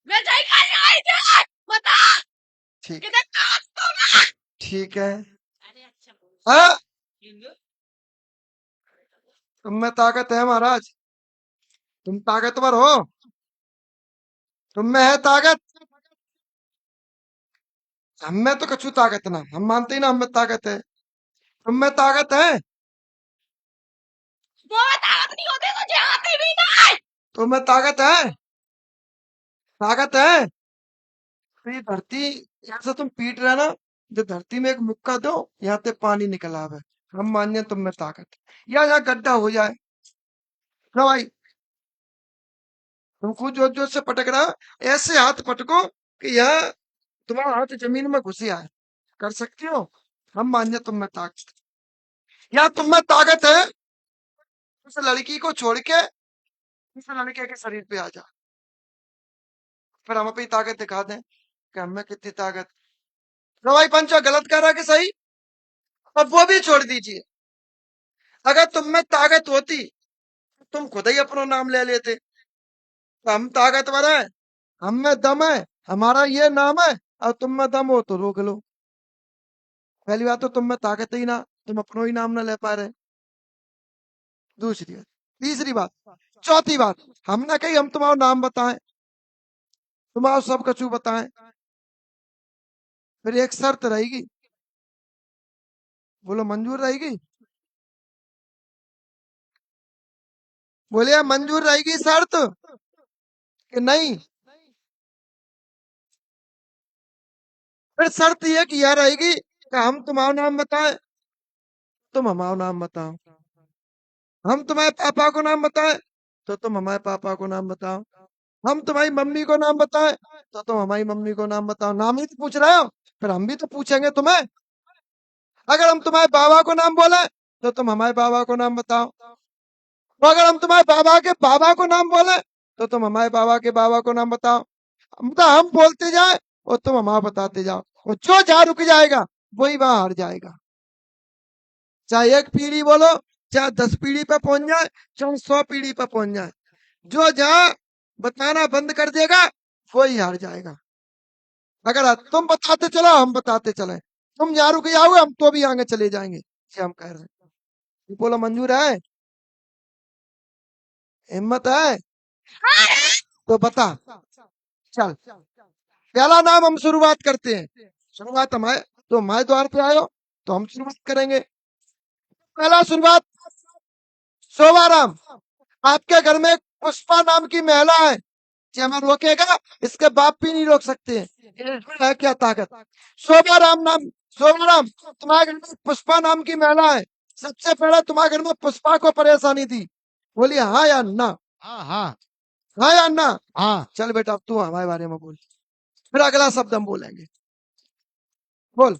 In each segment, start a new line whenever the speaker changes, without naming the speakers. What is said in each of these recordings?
मैं जाई खाने आई थी बता
ठीक
किधर ताकत तो ना।
ठीक है।
अरे अच्छा बोल
हाँ,
हिंदू
तुम में ताकत है महाराज। तुम ताकतवर हो। तुम में है ताकत। हम में तो कछु ताकत ना, हम मानते ही ना हम में ताकत है। तुम में ताकत है।
वो ताकत नहीं होती तो जाती भी नहीं।
तुम में ताकत है। ताकत है। तो ये धरती, यहाँ से तुम पीट रहे ना, जो धरती में एक मुक्का दो, यहाँ से पानी निकल आवे। हम मान्य तुम में ताकत है। या यहाँ गड्ढा हो जाए ना भाई, तुमको जोर जोर से पटक रहा हो, ऐसे हाथ पटको कि यह तुम्हारा हाथ जमीन में घुस आए। कर सकती हो। हम मान्य तुम में ताकत है। या तुम में ताकत है, उस लड़की को छोड़ के उस लड़के के शरीर पे आ जा, फिर हम अपनी ताकत दिखा दें कि हमें कितनी ताकत। तो भाई पंचा गलत कर रहा है कि सही? अब वो भी छोड़ दीजिए। अगर तुम में ताकत होती तो तुम खुद ही अपना नाम ले लेते। तो हम ताकतवर है, हम में दम है, हमारा ये नाम है। और तुम में दम हो तो रोक लो। पहली बात तो तुम में ताकत ही ना, तुम अपना ही नाम ना ले पा रहे। दूसरी बात, तीसरी बात, चौथी बात, हमने कही हम तुम्हारा नाम बताएं, तुम्हारा सब कछु बताएं, फिर एक शर्त रहेगी। बोलो मंजूर रहेगी? बोले मंजूर रहेगी शर्त कि नहीं? फिर शर्त ये कि यह रहेगी कि हम तुम्हारा नाम बताएं, तुम हमारा नाम बताओ। हम तुम्हारे पापा को नाम बताएं तो तुम हमारे पापा को नाम बताओ। हम तुम्हारी मम्मी को नाम बताएं तो तुम हमारी मम्मी को नाम बताओ। नाम ही तो पूछ रहे हो, फिर हम भी तो पूछेंगे तुम्हें। अगर हम तुम्हारे बाबा को नाम बोले तो तुम हमारे बाबा को नाम बताओ। तो अगर हम तुम्हारे बाबा के बाबा को नाम बोले तो तुम हमारे बाबा के बाबा को नाम बताओ। मतलब हम बोलते जाए और तुम हमारा बताते जाओ, और जो जहाँ रुक जाएगा वही वहां हार जाएगा। चाहे एक पीढ़ी बोलो, चाहे 10 पीढ़ी पे पहुंच जाए, चाहे 100 पीढ़ी पे पहुंच जाए, जो जहाँ बताना बंद कर देगा वही हार जाएगा। अगर तुम बताते चलो हम बताते चले, तुम जहाँ रुक जाओगे हम तो भी आगे चले जाएंगे, ये हम कह रहे हैं। ये बोलो मंजूर है? हिम्मत है तो बता। चल, पहला नाम हम शुरुआत करते हैं। शुरुआत हमारे, तो हमारे द्वार पे आयो तो हम शुरुआत करेंगे। पहला शुरुआत, शोभाराम। आपके घर में एक पुष्पा नाम की महिला है, ये हमें रोकेगा? इसके बाप भी नहीं रोक सकते। इसमें है क्या ताकत? शोभाराम नाम, शोभाराम, तुम्हारे घर में पुष्पा नाम की महिला है, सबसे पहले तुम्हारे घर में पुष्पा को परेशानी थी, बोलिए हाँ या ना?
हाँ हाँ
हाँ या ना?
हाँ।
चल बेटा अब तू हमारे बारे में बोल, फिर अगला शब्द हम बोलेंगे। बोल।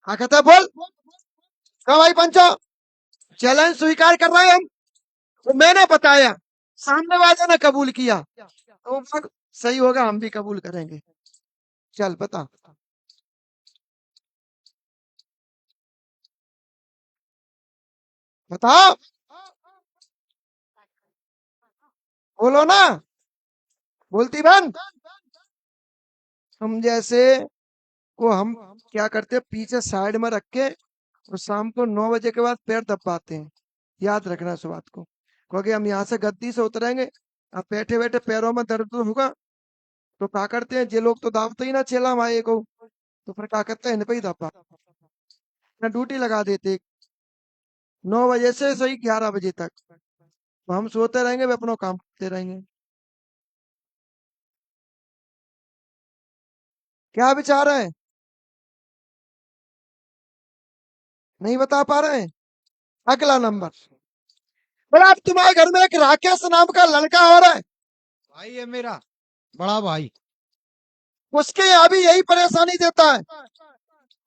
हाँ कहता है बोल। कहा भाई पंचा, चैलेंज स्वीकार कर रहे हैं हम, तो मैंने बताया, सामने वाले ने कबूल किया, तो फिर सही होगा, हम भी कबूल करेंगे। चल बता। बताओ, बोलो ना, बोलती बन। हम जैसे को हम क्या करते हैं, पीछे साइड में रख के और शाम को 9 बजे के बाद पैर दबाते हैं। याद रखना इस बात को, क्योंकि हम यहाँ से गद्दी से उतरेंगे, अब बैठे बैठे पैरों में दर्द होगा, तो क्या करते हैं, ये लोग तो दावते ही ना चेला माए को, तो फिर क्या करते हैं, इन पे ही दबा ना ड्यूटी लगा देते 9 बजे से सही 11 बजे तक। तो हम सोते रहेंगे, वे अपना काम करते रहेंगे। क्या विचार है? नहीं बता पा रहे हैं? अगला नंबर, बोला अब तुम्हारे घर में एक राकेश नाम का लड़का और है,
भाई है मेरा, बड़ा भाई।
उसके यहाँ भी यही परेशानी देता है।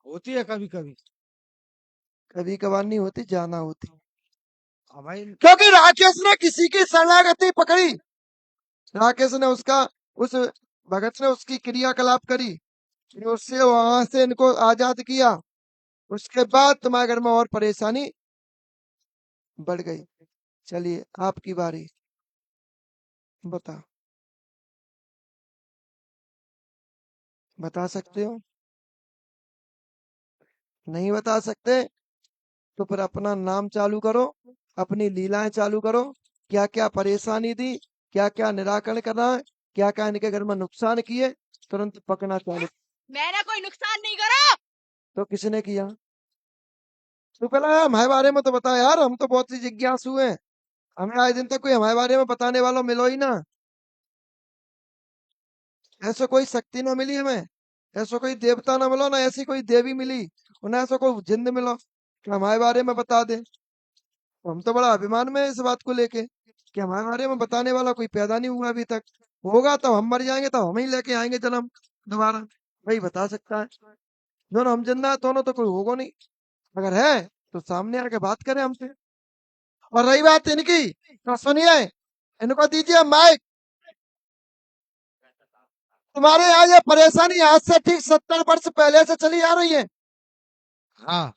होती है कभी कभी।
कभी कभार नहीं होती, जाना होती।
हाँ भाई।
क्योंकि राकेश ने किसी की शरणागति पकड़ी, राकेश ने उसका, उस भगत ने उसकी क्रियाकलाप करी, फिर उससे वहां से इनको आजाद किया। उसके बाद तुम्हारे घर में और परेशानी बढ़ गई। चलिए आपकी बारी। बता, बता सकते हो? नहीं बता सकते तो फिर अपना नाम चालू करो, अपनी लीलाएं चालू करो। क्या क्या परेशानी दी, क्या क्या निराकरण करना है, क्या क्या इनके घर में नुकसान किए, तुरंत पकना चालू।
मैंने कोई नुकसान नहीं करा।
तो किसने किया? तू पहले हमारे बारे में तो बता यार, हम तो बहुत ही जिज्ञासु हैं। हमें आए दिन तक कोई हमारे बारे में बताने वाला मिलो ही ना। ऐसा कोई शक्ति ना मिली हमें, ऐसा कोई देवता ना मिलो, ना ऐसी कोई देवी मिली, और ना ऐसा कोई जिंद मिलो कि हमारे बारे में बता दे। तो हम तो बड़ा अभिमान में है इस बात को लेके कि हमारे बारे में बताने वाला कोई पैदा नहीं हुआ अभी तक। होगा तो हम मर जाएंगे तो हम ही लेके आएंगे जन्म दोबारा, वही बता सकता है। दोनों हम जिंदा है दोनों तो कोई होगा नहीं। अगर है तो सामने आके बात करें हमसे। और रही बात इनकी, तो सुनिए, इनको दीजिए माइक। तुम्हारे यहाँ ये परेशानी आज से ठीक 70 वर्ष पहले से चली आ रही है।
हाँ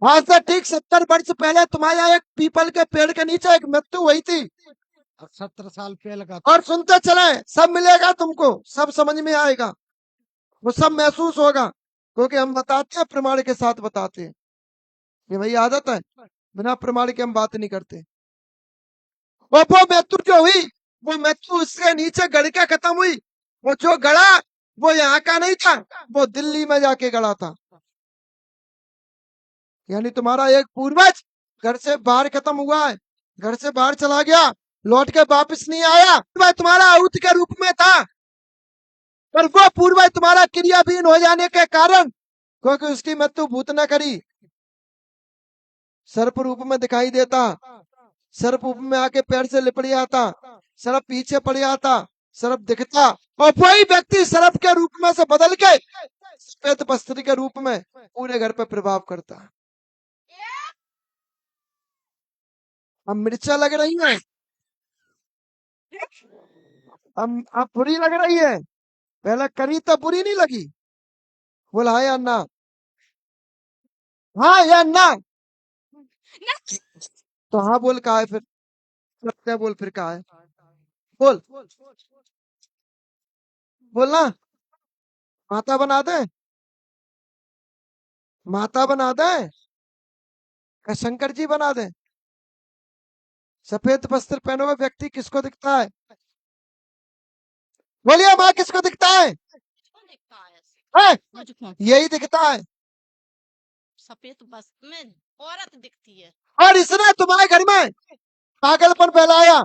आज से ठीक 70 वर्ष पहले तुम्हारे यहाँ एक पीपल के पेड़ के नीचे एक मृत्यु हुई थी।
अब 17 साल पहले का
और सुनते चले, सब मिलेगा तुमको, सब समझ में आएगा, वो सब महसूस होगा, क्योंकि हम बताते हैं, प्रमाण के साथ बताते हैं। ये भाई आदत है, बिना प्रमाण के हम बात नहीं करते। और वो मृत्यु जो हुई, वो मृत्यु उसके नीचे गड़ के खत्म हुई। वो जो गड़ा वो यहाँ का नहीं था, वो दिल्ली में जाके गड़ा था। यानी तुम्हारा एक पूर्वज घर से बाहर खत्म हुआ है, घर से बाहर चला गया, लौट के वापस नहीं आया। वह तुम्हारा आहुति के रूप में था, पर वो पूर्वज तुम्हारा क्रियाहीन हो जाने के कारण, क्योंकि उसकी मृत्यु भूत न करी, सर्प रूप में दिखाई देता, सर्प रूप में आके पैर से लिपट जाता, सर्प पीछे पड़ जाता, सर्प दिखता, और वही व्यक्ति सर्प के रूप में से बदल के श्वेत वस्त्र के रूप में पूरे घर पर प्रभाव करता। अब मिर्चा लग रही है, अब बुरी लग रही है, पहले करी तो बुरी नहीं लगी। बोला हाँ या ना, हाँ या ना? तो हाँ बोल, कहा है फिर? सत्य बोल, फिर कहा है? बोल, बोलना। माता बना दे, माता बना दे, क्या शंकर जी बना दे? सफेद वस्त्र पहने हुए व्यक्ति किसको दिखता है? बोलिए माँ, किसको दिखता है?
कौन दिखता है?
हैं?
मुझको
यही दिखता है।
सफेद वस्त्र में औरत दिखती है।
और इसने तुम्हारे घर में पागलपन फैलाया।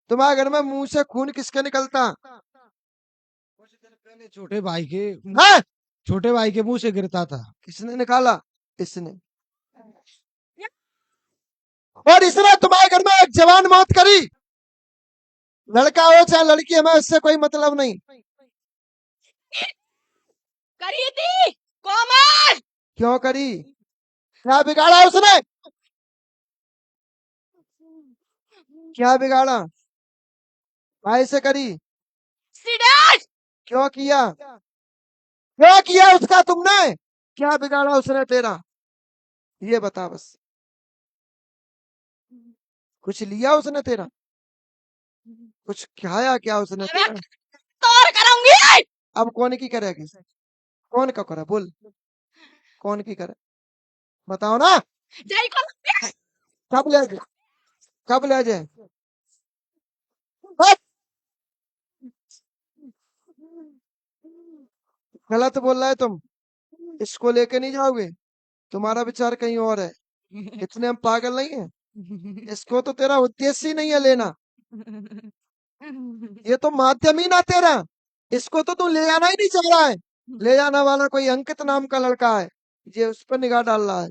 तुम्हारे घर में मुंह से खून किसके निकलता
कुछ दिन पहले छोटे भाई के
है?
छोटे भाई के मुंह से गिरता था।
किसने निकाला? इसने। और इसने तुम्हारे घर में एक जवान मौत करी। लड़का हो चाहे लड़की, हमें इससे कोई मतलब नहीं।
करी थी कोमल।
क्यों करी? क्या बिगाड़ा उसने? क्या बिगाड़ा? भाई से करी?
एक्सीडेंट।
क्यों किया? क्यों किया उसका तुमने? क्या बिगाड़ा उसने तेरा? ये बता बस। कुछ लिया उसने तेरा? कुछ खाया क्या उसने
मैं
तेरा?
तोड़ करूंगी।
अब कौन की करेगी? कौन का करे? बोल, कौन की करे? बताओ ना।
जय को
कब ले जाए? कब ले जाए? बस, गलत बोल रहा है तुम। इसको लेके नहीं जाओगे, तुम्हारा विचार कहीं और है। इतने हम पागल नहीं है। इसको तो तेरा उद्देश्य ही नहीं है लेना, ये तो माध्यम ही ना तेरा। इसको तो तू ले जाना ही नहीं चाह रहा है। ले जाने वाला कोई अंकित नाम का लड़का है, ये उस पर निगाह डाल रहा है।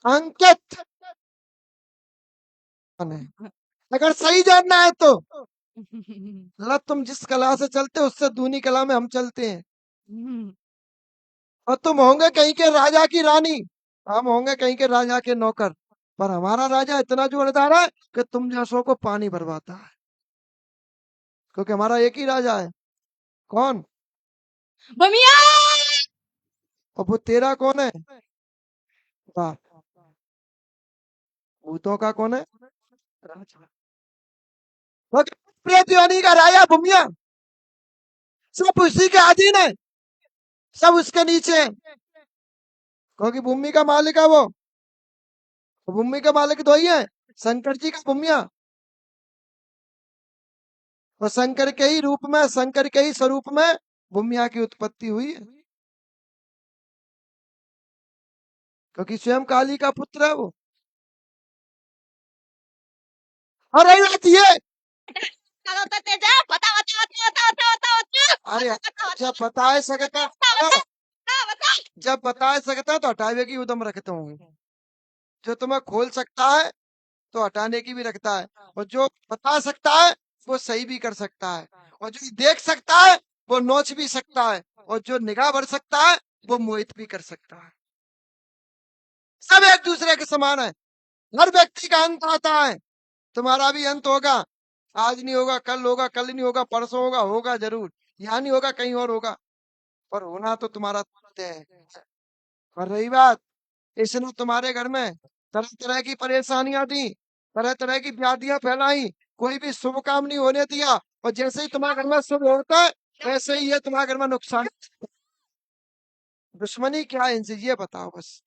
अंकित है। अगर सही जानना है तो गलत, तुम जिस कला से चलते हो उससे दूनी कला में हम चलते हैं। और तुम होंगे कहीं के राजा की रानी, हम होंगे कहीं के राजा के नौकर, पर हमारा राजा इतना जोरदार है कि तुम जैसों को पानी भरवाता है, क्योंकि हमारा एक ही राजा है। कौन?
बमिया।
और वो तेरा कौन है? वाह, भूतों का कौन है? राजा। वो प्रेत योनि का राजा भूमिया सब उसी के अधीन है, सब उसके नीचे है, क्योंकि भूमि का मालिक है वो। भूमि का मालिक तो ही है शंकर जी का भूमिया। और शंकर के ही रूप में, शंकर के ही स्वरूप में भूमिया की उत्पत्ति हुई है, क्योंकि स्वयं काली का पुत्र है वो। और रही बात ये,
क्या होता तेजा? बता बता बता बता बता बता
अरे
बता
जब बता सकता,
बता।
जब बता सकता तो हटावे की उदम रखता हूँ। जो तुम्हें खोल सकता है तो हटाने की भी रखता है, और जो बता सकता है वो सही भी कर सकता है, और जो देख सकता है वो नोच भी सकता है, और जो निगाह भर सकता है वो मोहित भी कर सकता है। सब एक दूसरे के समान है। हर व्यक्ति का अंत आता है, तुम्हारा भी अंत होगा। आज नहीं होगा, कल होगा, कल नहीं होगा, परसों होगा, होगा जरूर। यहाँ नहीं होगा, कहीं और होगा, पर होना तो तुम्हारा तय है। और रही बात, इसने तुम्हारे घर में तरह तरह की परेशानियां दी, तरह तरह की व्याधियां फैलाई, कोई भी शुभ काम नहीं होने दिया, और जैसे ही तुम्हारे घर में शुभ होता है वैसे ही ये तुम्हारे घर में नुकसान। दुश्मनी क्या है इनसे, ये बताओ बस।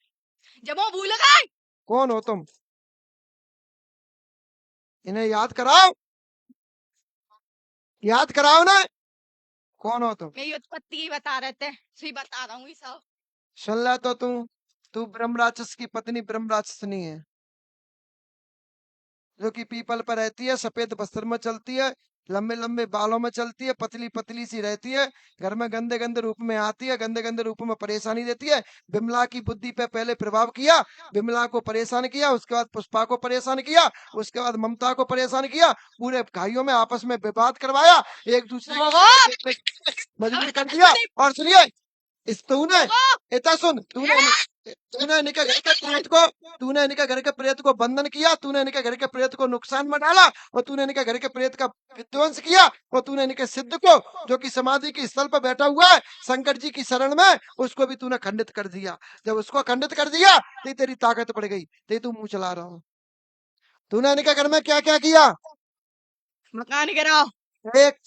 जब वो भूल गए,
कौन हो तुम? इन्हें याद कराओ, याद कराओ ना। कौन हो तुम?
मेरी उत्पत्ति ही बता रहे थे, सही बता रहा हूँ ये सब।
सुन ला तो तू ब्रह्म राक्षस की पत्नी ब्रह्म राक्षसनी है, जो कि पीपल पर रहती है, सफेद वस्त्र में चलती है, लंबे लंबे बालों में चलती है, पतली पतली सी रहती है, घर में गंदे गंदे रूप में आती है, गंदे गंदे रूप में परेशानी देती है। बिमला की बुद्धि पे पहले प्रभाव किया, बिमला को परेशान किया, उसके बाद पुष्पा को परेशान किया, उसके बाद ममता को परेशान किया, पूरे भाइयों में आपस में विवाद करवाया, एक दूसरे को मजबूर कर दिया। और सुनिए, इस तूने इतना सुन, तूने इनके घर के प्रेत को, तूने इनके घर के प्रेत को बंधन किया, तूने इनके घर के प्रेत को नुकसान में डाला, और तूने इनके घर के प्रेत का विध्वंस किया, और तूने इनके सिद्ध को, जो कि समाधि के स्थल पर बैठा हुआ है शंकर जी की शरण में, उसको भी तूने खंडित कर दिया। जब उसको खंडित कर दिया तो तेरी ताकत बढ़ गई, ते तू मुंह चला रहा हूं। तूने इनके घर में क्या क्या किया?
मकान गिराओ,
एक,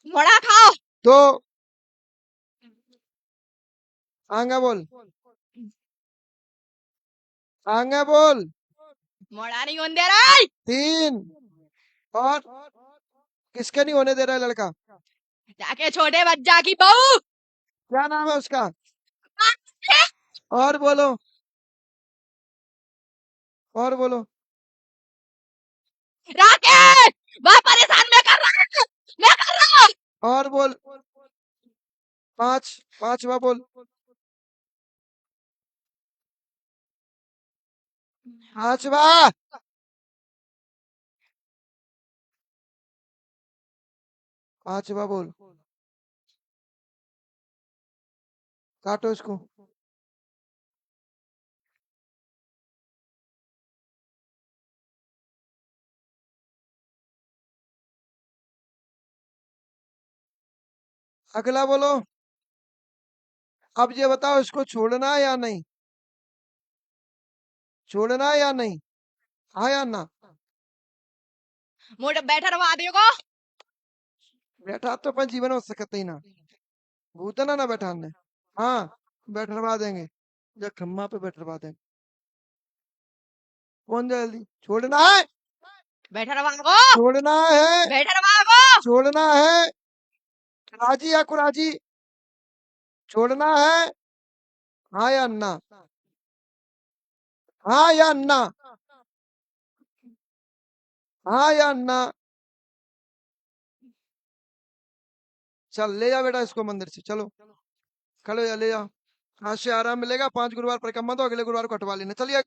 मोड़ा खाओ,
दो, आगे बोल, आगे बोल,
मोड़ा नहीं होने दे रहा है।
3, और किसके नहीं होने दे रहा है लड़का?
जाके छोटे बच्चा की बहू
क्या नाम है उसका? और बोलो, और बोलो।
राकेश, वह परेशान मैं कर रहा हूँ, मैं कर रहा हूँ।
और बोल, 5, 5वां बोल, 5वां, 5वां बोल, काटो इसको। अगला बोलो। अब ये बताओ, इसको छोड़ना है या नहीं? छोड़ना है या नहीं? हाँ या ना?
मोटे बैठा रहा देखो,
बैठा तो अपन जीवन हो सकते ही ना, भूतना ना बैठाने। हाँ, बैठवा देंगे, जब खम्मा पे बैठवा देंगे। कौन जल्दी? छोड़ना है,
बैठा रहा को,
छोड़ना है,
बैठा रहा को,
छोड़ना है, राजी या कुराजी? छोड़ना है, हाँ या ना? हाँ या ना? हाँ या ना? चल ले जा बेटा इसको मंदिर से, चलो खड़े हो जा, ले जा। आज से आराम मिलेगा, 5 गुरुवार परिक्रमा, तो अगले गुरुवार को हटवा लेना। चलिए।